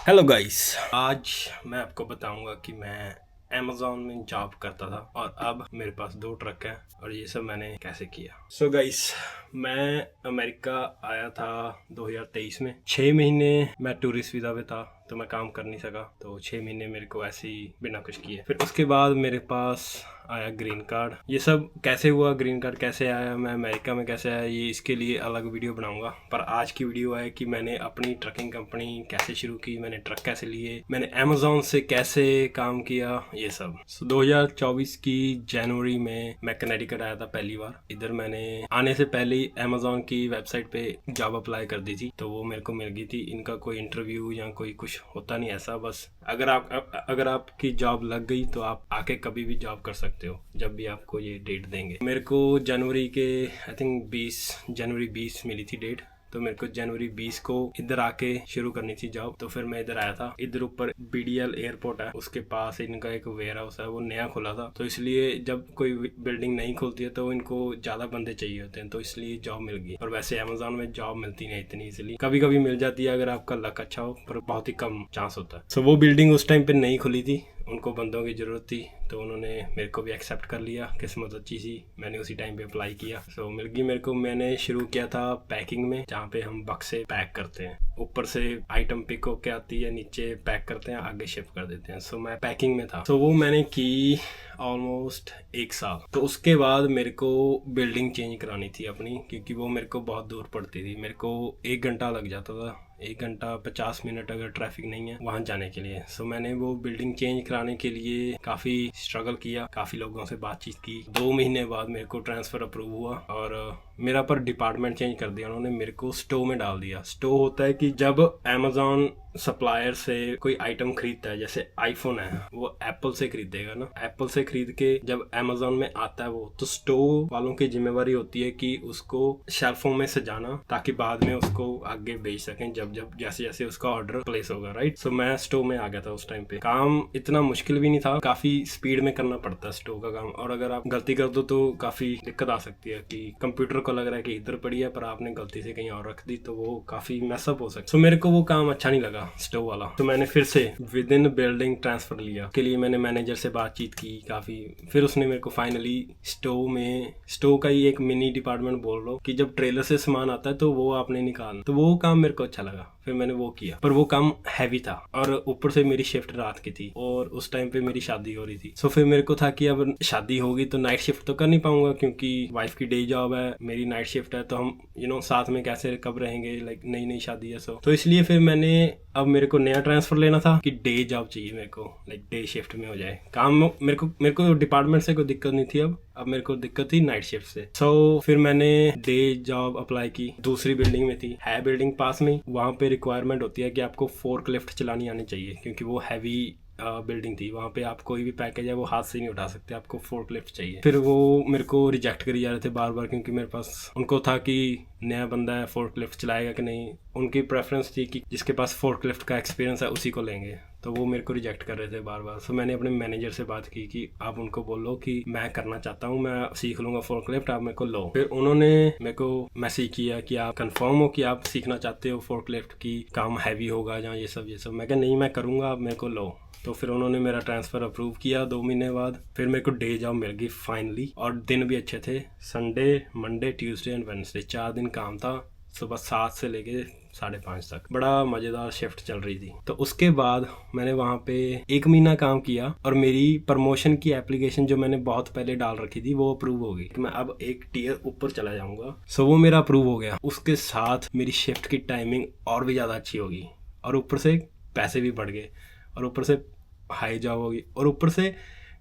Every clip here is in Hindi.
हेलो गाइस, आज मैं आपको बताऊंगा कि मैं अमेज़ॉन में जॉब करता था और अब मेरे पास 2 ट्रक हैं और ये सब मैंने कैसे किया। सो गाइस, मैं अमेरिका आया था 2023 में। 6 महीने मैं टूरिस्ट वीज़ा पे था तो मैं काम कर नहीं सका, तो 6 महीने मेरे को ऐसे ही बिना कुछ किए। फिर उसके बाद मेरे पास आया ग्रीन कार्ड। ये सब कैसे हुआ, ग्रीन कार्ड कैसे आया, मैं अमेरिका में कैसे आया, ये इसके लिए अलग वीडियो बनाऊंगा। पर आज की वीडियो है कि मैंने अपनी ट्रकिंग कंपनी कैसे शुरू की, मैंने ट्रक कैसे लिए, मैंने अमेज़ॉन से कैसे काम किया, ये सब। 2024 की जनवरी में मैं कनेटिकट आया था पहली बार। इधर मैंने आने से पहले ही अमेज़ॉन की वेबसाइट पे जॉब अप्लाई कर दी थी, तो वो मेरे को मिल गई थी। इनका कोई इंटरव्यू या कोई कुछ होता नहीं ऐसा, बस अगर आपकी जॉब लग गई तो आप आके कभी भी जॉब कर सकते हो जब भी आपको ये डेट देंगे। मेरे को जनवरी के आई थिंक 20 मिली थी डेट, तो मेरे को जनवरी 20 को इधर आके शुरू करनी थी जॉब। तो फिर मैं इधर आया था। इधर ऊपर BDL एयरपोर्ट है, उसके पास इनका एक वेयर हाउस है, वो नया खुला था। तो इसलिए जब कोई बिल्डिंग नहीं खुलती है तो इनको ज्यादा बंदे चाहिए होते हैं, तो इसलिए जॉब मिल गई। और वैसे अमेज़ॉन में जॉब मिलती नहीं इतनी इजीली, कभी कभी मिल जाती है अगर आपका लक अच्छा हो, पर बहुत ही कम चांस होता है। सो वो बिल्डिंग उस टाइम पे नहीं खुली थी, उनको बंदों की ज़रूरत थी, तो उन्होंने मेरे को भी एक्सेप्ट कर लिया। किस्मत अच्छी सी, मैंने उसी टाइम पे अप्लाई किया। सो मिल गई मेरे को। मैंने शुरू किया था पैकिंग में, जहाँ पे हम बक्से पैक करते हैं। ऊपर से आइटम पिक होके आती है, नीचे पैक करते हैं, आगे शिफ्ट कर देते हैं। सो मैं पैकिंग में था। तो वो मैंने की ऑलमोस्ट 1 साल। तो उसके बाद मेरे को बिल्डिंग चेंज करानी थी अपनी, क्योंकि वो मेरे को बहुत दूर पड़ती थी। मेरे को 1 घंटा लग जाता था, 1 घंटा 50 मिनट अगर ट्रैफिक नहीं है वहाँ जाने के लिए। सो मैंने वो बिल्डिंग चेंज कराने के लिए काफ़ी स्ट्रगल किया, काफ़ी लोगों से बातचीत की। 2 महीने बाद मेरे को ट्रांसफ़र अप्रूव हुआ और मेरा पर डिपार्टमेंट चेंज कर दिया उन्होंने, मेरे को स्टोव में डाल दिया। स्टोव होता है कि जब अमेज़ॉन सप्लायर से कोई आइटम खरीदता है, जैसे आईफोन है, वो एप्पल से खरीदेगा ना, एप्पल से खरीद के जब अमेज़ॉन में आता है वो, तो स्टोव वालों की जिम्मेवारी होती है कि उसको शेल्फों में सजाना, ताकि बाद में उसको आगे बेच सकें जब जैसे जैसे उसका ऑर्डर प्लेस होगा, राइट। सो मैं स्टोव में आ गया था उस टाइम पे। काम इतना मुश्किल भी नहीं था, काफी स्पीड में करना पड़ता है स्टोव का काम, और अगर आप गलती कर दो तो काफी दिक्कत आ सकती है कि कंप्यूटर को लग रहा है कि इधर पड़ी है पर आपने गलती से कहीं और रख दी, तो वो काफी मैसअप हो सकता है। सो मेरे को वो काम अच्छा नहीं लगा स्टोव वाला, तो मैंने फिर से विद इन बिल्डिंग ट्रांसफर लिया। के लिए मैंने मैनेजर से बातचीत की काफी, फिर उसने मेरे को फाइनली स्टोव का ही एक मिनी डिपार्टमेंट बोल लो, कि जब ट्रेलर से सामान आता है तो वो आपने निकालना, तो वो काम मेरे को अच्छा लगा। फिर मैंने वो किया, पर वो काम हैवी था और ऊपर से मेरी शिफ्ट रात की थी और उस टाइम पे मेरी शादी हो रही थी। सो फिर मेरे को था कि अब शादी होगी तो नाइट शिफ्ट तो कर नहीं पाऊंगा, क्योंकि वाइफ की डे जॉब है, मेरी नाइट शिफ्ट है, तो हम साथ में कैसे कब रहेंगे, लाइक नई शादी है। तो इसलिए फिर मैंने, अब मेरे को नया ट्रांसफर लेना था कि डे जॉब चाहिए मेरे को, लाइक डे शिफ्ट में हो जाए काम। मेरे को डिपार्टमेंट से कोई दिक्कत नहीं थी, अब मेरे को दिक्कत थी नाइट शिफ्ट से। सो फिर मैंने डे जॉब अप्लाई की, दूसरी बिल्डिंग में थी, है बिल्डिंग पास में। वहाँ पे रिक्वायरमेंट होती है कि आपको फोर्क लिफ्ट चलानी आनी चाहिए, क्योंकि वो हैवी बिल्डिंग थी। वहाँ पे आप कोई भी पैकेज है वो हाथ से नहीं उठा सकते, आपको फोर्क लिफ्ट चाहिए। फिर वो मेरे को रिजेक्ट करी जा रहे थे बार बार, क्योंकि मेरे पास, उनको था कि नया बंदा है, फोर्क लिफ्ट चलाएगा कि नहीं। उनकी प्रेफरेंस थी कि जिसके पास फोर्क लिफ्ट का एक्सपीरियंस है उसी को लेंगे, तो वो मेरे को रिजेक्ट कर रहे थे बार बार। सो मैंने अपने मैनेजर से बात की कि आप उनको बोलो कि मैं करना चाहता हूँ, मैं सीख लूँगा फोर्क लिफ्ट, आप मेरे को लो। फिर उन्होंने मेरे को मैसेज किया कि आप कंफर्म हो कि आप सीखना चाहते हो फोर्क लिफ्ट की, काम हैवी होगा जहाँ ये सब। मैं कहा नहीं, मैं करूँगा, आप मेरे को लो। तो फिर उन्होंने मेरा ट्रांसफ़र अप्रूव किया 2 महीने बाद। फिर मेरे को डे जॉब मिल गई फाइनली, और दिन भी अच्छे थे। Sunday, Monday, Tuesday and Wednesday 4 दिन काम था, सुबह 7 से लेके 5:30 तक। बड़ा मज़ेदार शिफ्ट चल रही थी। तो उसके बाद मैंने वहाँ पे 1 महीना काम किया और मेरी प्रमोशन की एप्लीकेशन जो मैंने बहुत पहले डाल रखी थी वो अप्रूव हो गई कि मैं अब एक टीयर ऊपर चला जाऊँगा। सो वो मेरा अप्रूव हो गया। उसके साथ मेरी शिफ्ट की टाइमिंग और भी ज़्यादा अच्छी होगी, और ऊपर से पैसे भी बढ़ गए, और ऊपर से हाई जॉब होगी, और ऊपर से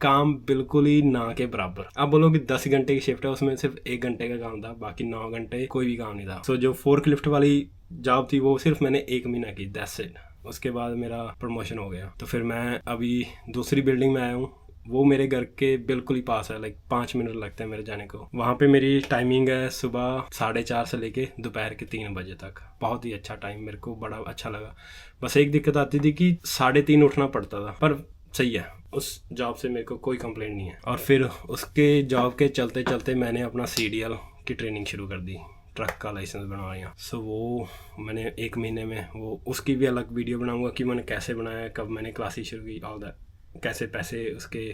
काम बिल्कुल ही ना के बराबर। आप बोलो कि 10 घंटे की शिफ्ट है, उसमें सिर्फ 1 घंटे का काम था, बाकी 9 घंटे कोई भी काम नहीं था। सो जो फोर्क लिफ्ट वाली जॉब थी वो सिर्फ मैंने 1 महीना की, दैट्स इट। उसके बाद मेरा प्रमोशन हो गया। तो फिर मैं अभी दूसरी बिल्डिंग में आया हूँ, वो मेरे घर के बिल्कुल ही पास है, लाइक 5 मिनट लगते हैं मेरे जाने को। वहाँ पे मेरी टाइमिंग है सुबह 4:30 से लेके दोपहर के 3 बजे तक। बहुत ही अच्छा टाइम, मेरे को बड़ा अच्छा लगा। बस एक दिक्कत आती थी कि 3:30 उठना पड़ता था, पर सही है, उस जॉब से मेरे को कोई कंप्लेंट नहीं है। और फिर उसके जॉब के चलते चलते मैंने अपना CDL की ट्रेनिंग शुरू कर दी। ट्रक का लाइसेंस बनवाया। सो वो मैंने 1 महीने में वो उसकी भी अलग वीडियो बनाऊंगा कि मैंने कैसे बनाया, कब मैंने क्लासेस शुरू की, ऑल दैट, कैसे पैसे उसके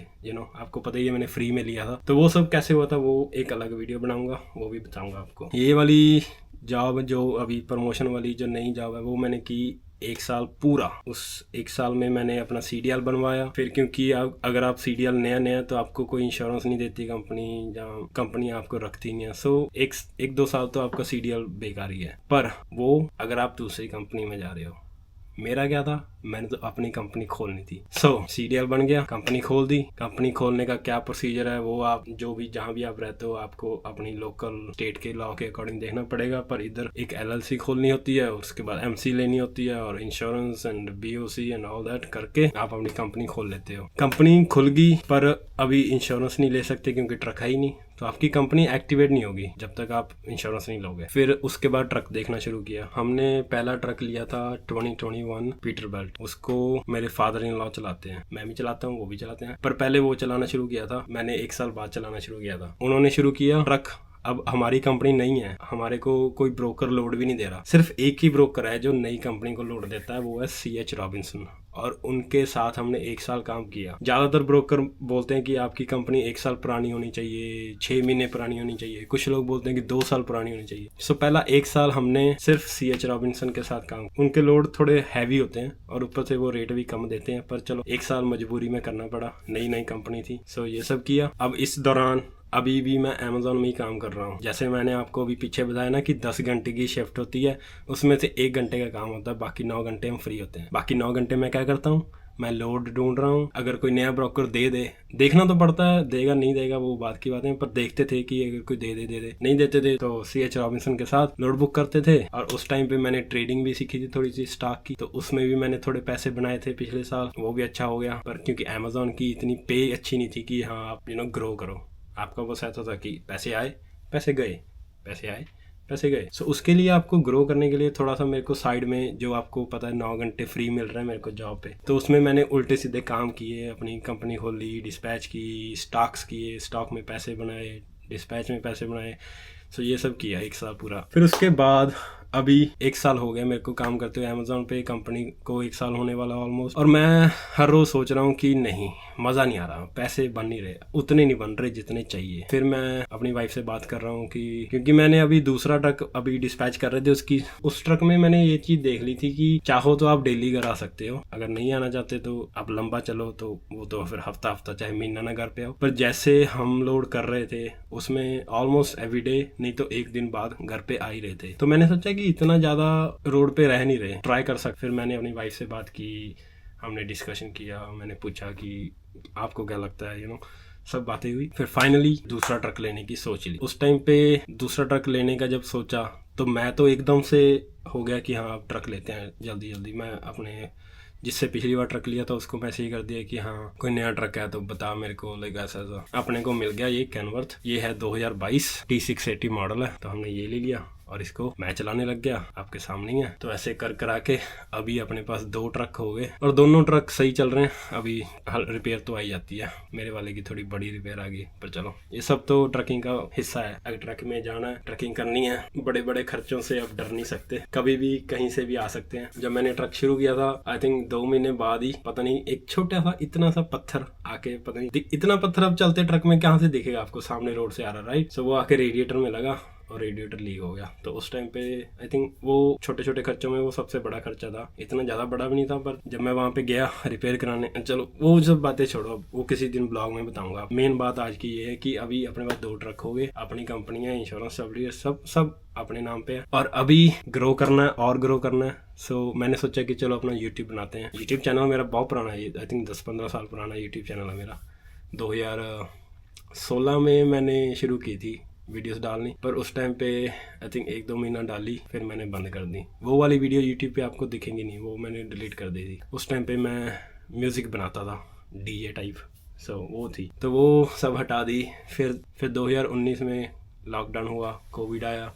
आपको पता ही है मैंने फ्री में लिया था, तो वो सब कैसे हुआ था वो एक अलग वीडियो बनाऊंगा, वो भी बताऊंगा आपको। ये वाली जॉब जो अभी प्रमोशन वाली जो नई जॉब है वो मैंने की 1 साल पूरा। उस 1 साल में मैंने अपना CDL बनवाया। फिर क्योंकि अगर आप CDL नया तो आपको कोई इंश्योरेंस नहीं देती कंपनी, या कंपनी आपको रखती नहीं है। सो 1-2 साल तो आपका CDL बेकार ही है। पर वो अगर आप दूसरी कंपनी में जा रहे हो, मेरा क्या था, मैंने तो अपनी कंपनी खोलनी थी। सो CDL बन गया, कंपनी खोल दी। कंपनी खोलने का क्या प्रोसीजर है वो आप जो भी जहाँ भी आप रहते हो आपको अपनी लोकल स्टेट के लॉ के अकॉर्डिंग देखना पड़ेगा। पर इधर एक LLC खोलनी होती है, उसके बाद MC लेनी होती है और insurance and BOC and all that करके आप अपनी कंपनी खोल लेते हो। कंपनी खुल गई पर अभी इंश्योरेंस नहीं ले सकते क्योंकि ट्रक है ही नहीं, तो आपकी कंपनी एक्टिवेट नहीं होगी जब तक आप इंश्योरेंस नहीं लोगे। फिर उसके बाद ट्रक देखना शुरू किया। हमने पहला ट्रक लिया था 2021 पीटरबिल्ट। उसको मेरे फादर इन लॉ चलाते हैं, मैं भी चलाता हूँ, वो भी चलाते हैं। पर पहले वो चलाना शुरू किया था, मैंने 1 साल बाद चलाना शुरू किया था। उन्होंने शुरू किया ट्रक। अब हमारी कंपनी नहीं है, हमारे को कोई ब्रोकर लोड भी नहीं दे रहा। सिर्फ एक ही ब्रोकर है जो नई कंपनी को लोड देता है, वो है CH रॉबिन्सन, और उनके साथ हमने 1 साल काम किया। ज़्यादातर ब्रोकर बोलते हैं कि आपकी कंपनी 1 साल पुरानी होनी चाहिए, 6 महीने पुरानी होनी चाहिए, कुछ लोग बोलते हैं कि 2 साल पुरानी होनी चाहिए। सो पहला 1 साल हमने सिर्फ CH रॉबिन्सन के साथ काम। उनके लोड थोड़े हैवी होते हैं और ऊपर से वो रेट भी कम देते हैं, पर चलो 1 साल मजबूरी में करना पड़ा, नई कंपनी थी। सो ये सब किया। अब इस दौरान अभी भी मैं अमेज़ॉन में ही काम कर रहा हूँ। जैसे मैंने आपको अभी पीछे बताया ना कि 10 घंटे की शिफ्ट होती है, उसमें से 1 घंटे का काम होता है, बाकी 9 घंटे हम फ्री होते हैं। बाकी 9 घंटे मैं क्या करता हूँ, मैं लोड ढूंढ रहा हूँ। अगर कोई नया ब्रोकर दे देखना तो पड़ता है, देगा नहीं देगा वो बात की बात है, पर देखते थे कि अगर कोई दे नहीं देते थे तो CH रॉबिन्सन के साथ लोड बुक करते थे। और उस टाइम पे मैंने ट्रेडिंग भी सीखी थी थोड़ी सी स्टॉक की, तो उसमें भी मैंने थोड़े पैसे बनाए थे पिछले साल, वो भी अच्छा हो गया। पर क्योंकि अमेज़ॉन की इतनी पे अच्छी नहीं थी कि हाँ आप ग्रो करो, आपका बस ऐसा था कि पैसे आए पैसे गए, पैसे आए पैसे गए। सो उसके लिए आपको ग्रो करने के लिए थोड़ा सा मेरे को साइड में, जो आपको पता है 9 घंटे फ्री मिल रहे हैं मेरे को जॉब पे, तो उसमें मैंने उल्टे सीधे काम किए, अपनी कंपनी खोली, डिस्पैच की, स्टॉक्स किए, स्टॉक में पैसे बनाए, डिस्पैच में पैसे बनाए। सो ये सब किया 1 साल पूरा। फिर उसके बाद अभी 1 साल हो गया मेरे को काम करते हुए अमेज़ॉन पे, कंपनी को 1 साल होने वाला ऑलमोस्ट। और मैं हर रोज़ सोच रहा हूँ कि नहीं, मज़ा नहीं आ रहा, पैसे बन नहीं रहे, उतने नहीं बन रहे जितने चाहिए। फिर मैं अपनी वाइफ से बात कर रहा हूँ कि क्योंकि मैंने अभी दूसरा ट्रक अभी डिस्पैच कर रहे थे, उस ट्रक में मैंने ये चीज़ देख ली थी कि चाहो तो आप डेली घर आ सकते हो, अगर नहीं आना चाहते तो आप लंबा चलो तो वो तो फिर हफ्ता चाहे महीना ना घर पे आओ। पर जैसे हम लोड कर रहे थे उसमें ऑलमोस्ट एवरीडे नहीं तो 1 दिन बाद घर पे आ ही रहे थे। तो मैंने सोचा कि इतना ज़्यादा रोड पे रह नहीं रहे, ट्राई कर सकते। फिर मैंने अपनी वाइफ से बात की, हमने डिस्कशन किया, मैंने पूछा कि आपको क्या लगता है, सब बातें हुई। फिर फाइनली दूसरा ट्रक लेने की सोच ली। उस टाइम पे दूसरा ट्रक लेने का जब सोचा तो मैं तो एकदम से हो गया कि हाँ अब ट्रक लेते हैं जल्दी। मैं अपने जिससे पिछली बार ट्रक लिया था उसको मैसेज कर दिया कि हाँ कोई नया ट्रक है तो बता मेरे को, लाइक ऐसा। अपने को मिल गया ये कैनवर्थ, ये है 2022 T680 मॉडल है, तो हमने ये ले लिया और इसको मैं चलाने लग गया, आपके सामने ही है। तो ऐसे कर के अभी अपने पास 2 ट्रक हो गए और दोनों ट्रक सही चल रहे हैं। अभी रिपेयर तो आई जाती है, मेरे वाले की थोड़ी बड़ी रिपेयर आ गई, पर चलो ये सब तो ट्रकिंग का हिस्सा है। अगर ट्रक में जाना है, ट्रकिंग करनी है, बड़े खर्चों से अब डर नहीं सकते, कभी भी कहीं से भी आ सकते हैं। जब मैंने ट्रक शुरू किया था आई थिंक 2 महीने बाद ही पता नहीं एक छोटा सा इतना सा पत्थर आके, पता नहीं इतना पत्थर अब चलते ट्रक में कहाँ से दिखेगा आपको, सामने रोड से आ रहा, राइट। सो वो आके रेडिएटर में लगा और रेडिएटर लीक हो गया। तो उस टाइम पे आई थिंक वो छोटे खर्चों में वो सबसे बड़ा खर्चा था, इतना ज़्यादा बड़ा भी नहीं था। पर जब मैं वहाँ पे गया रिपेयर कराने, चलो वो सब बातें छोड़ो, वो किसी दिन ब्लॉग में बताऊंगा। मेन बात आज की ये है कि अभी अपने पास 2 ट्रक हो गए, अपनी कंपनी है, इंश्योरेंस सब अपने नाम पे है और अभी ग्रो करना है। सो मैंने सोचा कि चलो अपना यूट्यूब बनाते हैं। यूट्यूब चैनल मेरा बहुत पुराना है, आई थिंक 10-15 साल पुराना यूट्यूब चैनल है मेरा। 2016 में मैंने शुरू की थी वीडियोस डालनी, पर उस टाइम पे आई थिंक 1-2 महीना डाली, फिर मैंने बंद कर दी। वो वाली वीडियो यूट्यूब पे आपको दिखेंगी नहीं, वो मैंने डिलीट कर दी थी। उस टाइम पे मैं म्यूज़िक बनाता था, DJ टाइप, सो वो थी, तो वो सब हटा दी। फिर 2019 में लॉकडाउन हुआ, कोविड आया,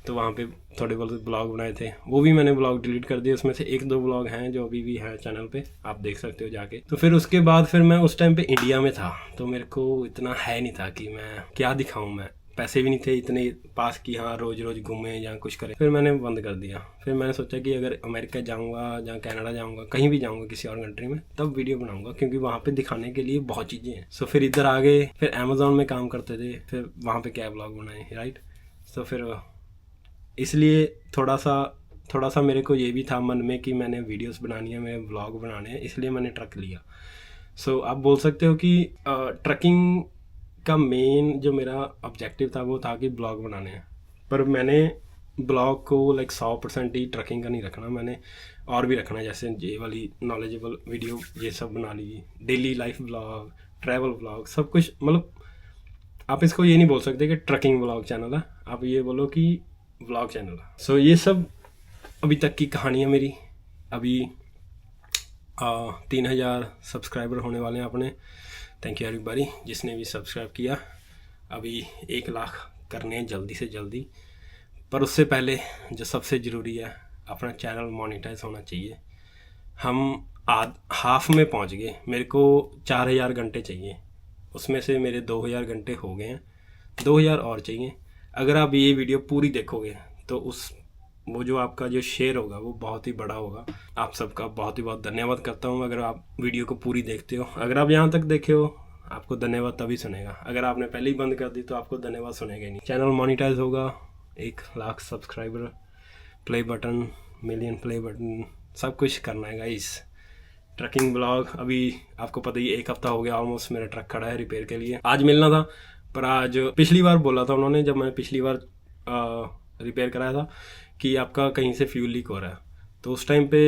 तो वहाँ पे थोड़े बहुत ब्लॉग बनाए थे, वो भी मैंने ब्लॉग डिलीट कर दिए। उसमें से 1-2 ब्लॉग हैं जो अभी भी हैं चैनल पे, आप देख सकते हो जाके। तो फिर उसके बाद फिर मैं उस टाइम पे इंडिया में था, तो मेरे को इतना है नहीं था कि मैं क्या दिखाऊं। मैं पैसे भी नहीं थे इतने पास कि हाँ रोज़ रोज़ घूमें या कुछ करें। फिर मैंने बंद कर दिया। फिर मैंने सोचा कि अगर अमेरिका जाऊँगा या कनाडा जाऊँगा, कहीं भी जाऊँगा किसी और कंट्री में, तब वीडियो बनाऊँगा, क्योंकि वहाँ पे दिखाने के लिए बहुत चीज़ें हैं। सो फिर इधर आ गए, फिर अमेज़ॉन में काम करते थे, फिर वहाँ पे क्या ब्लॉग बनाए, राइट। सो फिर इसलिए थोड़ा सा मेरे को ये भी था मन में कि मैंने वीडियोस बनानी है, मेरे व्लॉग बनाने हैं, इसलिए मैंने ट्रक लिया। सो आप बोल सकते हो कि ट्रकिंग का मेन जो मेरा ऑब्जेक्टिव था वो था कि ब्लॉग बनाने हैं, पर मैंने ब्लॉग को लाइक 100% ही ट्रकिंग का नहीं रखना, मैंने और भी रखना, जैसे ये वाली नॉलेजेबल वीडियो ये सब बना ली, daily life blog, travel blog, सब कुछ। मतलब आप इसको ये नहीं बोल सकते कि ट्रकिंग ब्लॉग चैनल है, आप ये बोलो कि व्लॉग चैनल है। सो ये सब अभी तक की कहानी है मेरी। अभी 3000 सब्सक्राइबर होने वाले हैं अपने। थैंक यू एवरीबॉडी जिसने भी सब्सक्राइब किया। अभी 1 लाख करने हैं जल्दी से जल्दी, पर उससे पहले जो सबसे ज़रूरी है, अपना चैनल मोनेटाइज होना चाहिए। हम हाफ में पहुंच गए, मेरे को 4000 घंटे चाहिए, उसमें से मेरे 2000 घंटे हो गए हैं, 2000 और चाहिए। अगर आप ये वीडियो पूरी देखोगे तो वो जो आपका जो शेयर होगा वो बहुत ही बड़ा होगा। आप सबका बहुत ही बहुत धन्यवाद करता हूँ अगर आप वीडियो को पूरी देखते हो। अगर आप यहाँ तक देखे हो, आपको धन्यवाद तभी सुनेगा। अगर आपने पहले ही बंद कर दी तो आपको धन्यवाद सुनेगा ही नहीं। चैनल मोनेटाइज होगा, 1 lakh subscriber, play button, million play button, सब कुछ करना है गाइस। ट्रकिंग ब्लॉग अभी आपको पता ही 1 हफ्ता हो गया ऑलमोस्ट, मेरा ट्रक खड़ा है रिपेयर के लिए। आज मिलना था, पर आज पिछली बार बोला था उन्होंने, जब मैंने पिछली बार रिपेयर कराया था, कि आपका कहीं से फ्यूल लीक हो रहा है, तो उस टाइम पे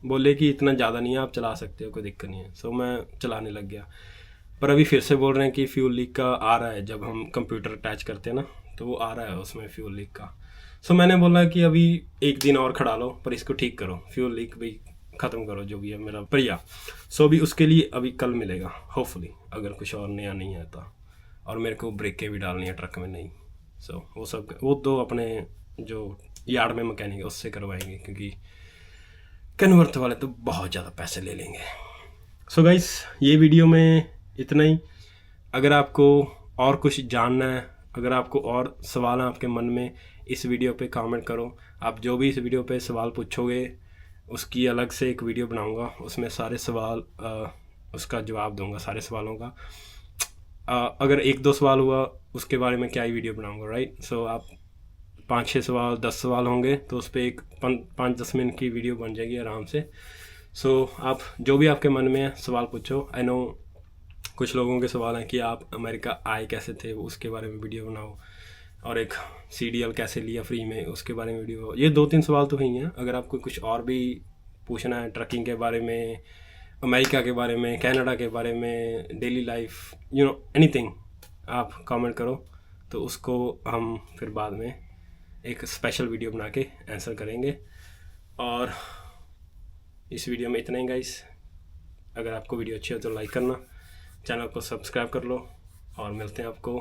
बोले कि इतना ज़्यादा नहीं है, आप चला सकते हो, कोई दिक्कत नहीं है। सो मैं चलाने लग गया, पर अभी फिर से बोल रहे हैं कि फ्यूल लीक का आ रहा है। जब हम कंप्यूटर अटैच करते हैं ना, तो वो आ रहा है उसमें फ्यूल लीक का। सो मैंने बोला कि अभी 1 दिन और खड़ा लो, पर इसको ठीक करो, फ्यूल लीक भी ख़त्म करो, जो भी है मेरा प्रिया। सो भी उसके लिए अभी कल मिलेगा होपफुली, अगर कुछ और नया नहीं आता। और मेरे को ब्रेकें भी डालनी है ट्रक में नहीं। सो वो तो अपने जो यार्ड में मैकेनिक है उससे करवाएंगे, क्योंकि कन्वर्ट वाले तो बहुत ज़्यादा पैसे ले लेंगे। सो गाइस, ये वीडियो में इतना ही। अगर आपको और कुछ जानना है, अगर आपको और सवाल हैं आपके मन में, इस वीडियो पे कमेंट करो। आप जो भी इस वीडियो पे सवाल पूछोगे उसकी अलग से एक वीडियो बनाऊंगा, उसमें सारे सवाल उसका जवाब दूंगा, सारे सवालों का। अगर 1-2 सवाल हुआ उसके बारे में क्या ही वीडियो बनाऊंगा, राइट। सो आप 5-6 सवाल, 10 सवाल होंगे तो उस पर एक 5-10 मिनट की वीडियो बन जाएगी आराम से। सो आप जो भी आपके मन में है सवाल पूछो। आई नो कुछ लोगों के सवाल हैं कि आप अमेरिका आए कैसे थे, उसके बारे में वीडियो बनाओ, और एक CDL कैसे लिया फ्री में, उसके बारे में वीडियो। ये 2-3 सवाल तो ही हैं। अगर आपको कुछ और भी पूछना है ट्रकिंग के बारे में, अमेरिका के बारे में, कनाडा के बारे में, डेली लाइफ, एनीथिंग, आप कमेंट करो, तो उसको हम फिर बाद में एक स्पेशल वीडियो बना के आंसर करेंगे। और इस वीडियो में इतना ही गाइस। अगर आपको वीडियो अच्छी हो तो लाइक करना, चैनल को सब्सक्राइब कर लो, और मिलते हैं आपको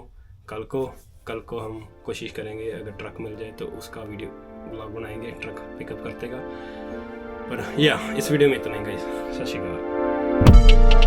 कल को हम कोशिश करेंगे अगर ट्रक मिल जाए तो उसका वीडियो ब्लॉग बनाएंगे, ट्रक पिकअप करते का। पर इस वीडियो में इतना ही गाइस। सत श्री अकाल।